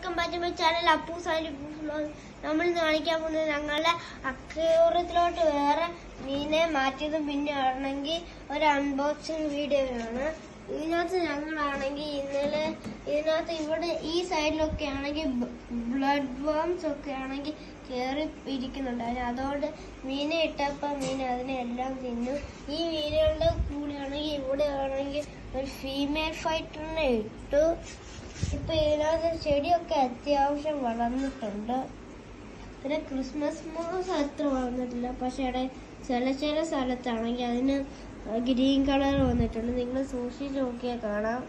Welcome back to my channel Appus and vlog. നമ്മൾ കാണിക്കാൻ പോകുന്നത് ഞങ്ങളുടെ അക്വേറിയത്തിലോട്ട് വേറെ മീനെ മാറ്റിയതും പിന്നെ ആണെങ്കിൽ ഒരു അൺബോക്സിങ് വീഡിയോ ആണ്. ഇതിനകത്ത് ഞങ്ങളാണെങ്കിൽ ഇന്നലെ ഇതിനകത്ത് ഇവിടെ ഈ സൈഡിലൊക്കെ ആണെങ്കിൽ ബ്ലഡ് വേംസ് ഒക്കെ ആണെങ്കിൽ കയറി ഇരിക്കുന്നുണ്ടായിരുന്നു. അതുകൊണ്ട് മീനെ ഇട്ടപ്പോൾ മീൻ അതിനെ എല്ലാം തിന്നു. ഈ മീനുകളുടെ കൂടെയാണെങ്കിൽ ഇവിടെ ആണെങ്കിൽ ഒരു ഫീമെയിൽ ഫൈറ്ററിനെ ഇട്ടു. ഇപ്പൊ ഇതിനകത്ത് ചെടിയൊക്കെ അത്യാവശ്യം വളർന്നിട്ടുണ്ട്. പിന്നെ ക്രിസ്മസ് മോസ് അത്ര വളർന്നിട്ടില്ല, പക്ഷെ ചില സ്ഥലത്താണെങ്കിൽ അതിന് ഗ്രീൻ കളർ വന്നിട്ടുണ്ട്. നിങ്ങൾ സൂക്ഷിച്ച് നോക്കിയാൽ കാണാം.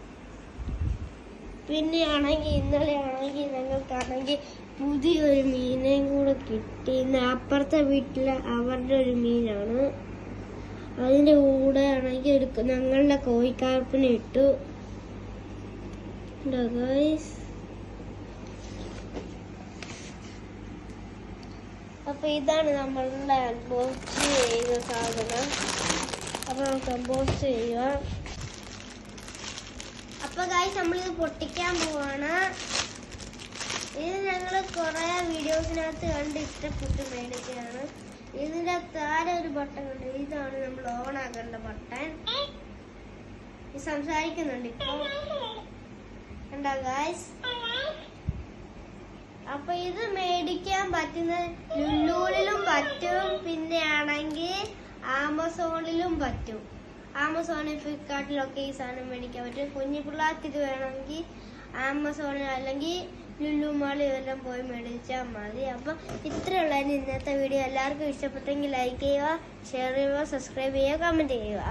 പിന്നെ ആണെങ്കിൽ ഇന്നലെ ആണെങ്കിൽ ഞങ്ങൾക്കാണെങ്കിൽ പുതിയൊരു മീനെയും കൂടെ കിട്ടി. അപ്പുറത്തെ വീട്ടിലെ അവരുടെ ഒരു മീനാണ്. അതിൻ്റെ കൂടെ ആണെങ്കിൽ ഞങ്ങളുടെ കോഴിക്കാർപ്പിനെ ഇട്ടു. അപ്പൊ ഇതാണ് നമ്മളുടെ അൺബോക്സ് ചെയ്ത സാധനം. അപ്പൊ നമുക്ക് അൺബോക്സ് ചെയ്യുക. അപ്പൊ ഗൈസ് നമ്മളിത് പൊട്ടിക്കാൻ പോവാണ്. ഇത് ഞങ്ങൾ കുറെ വീഡിയോസിനകത്ത് കണ്ട് ഇഷ്ടപ്പെട്ട് മേടിക്കുകയാണ്. ഇതിന്റെ താഴെ ഒരു ബട്ടൺ ഉണ്ട്. ഇതാണ് നമ്മൾ ഓൺ ആക്കേണ്ട ബട്ടൺ. ഇത് സംസാരിക്കുന്നുണ്ട് ഇപ്പൊ കണ്ടോ ഗൈസ്. അപ്പൊ ഇത് മേടിക്കാൻ പറ്റുന്നത് ലുലുവിലും പറ്റും, പിന്നെ ആണെങ്കിൽ ആമസോണിലും പറ്റും. ആമസോണിൽ ഫ്ലിപ്കാർട്ടിലൊക്കെ ഈ സാധനം മേടിക്കാൻ പറ്റും. കുഞ്ഞു പിള്ളേർക്ക് ഇത് വേണമെങ്കിൽ ആമസോണിൽ അല്ലെങ്കിൽ ലുലു മാളിൽ ഇതെല്ലാം പോയി മേടിച്ചാൽ മതി. അപ്പൊ ഇത്രയുള്ളതിന് ഇന്നത്തെ വീഡിയോ. എല്ലാവർക്കും ഇഷ്ടപ്പെട്ടെങ്കിൽ ലൈക്ക് ചെയ്യുക, ഷെയർ ചെയ്യുക, സബ്സ്ക്രൈബ് ചെയ്യുക, കമന്റ് ചെയ്യുക.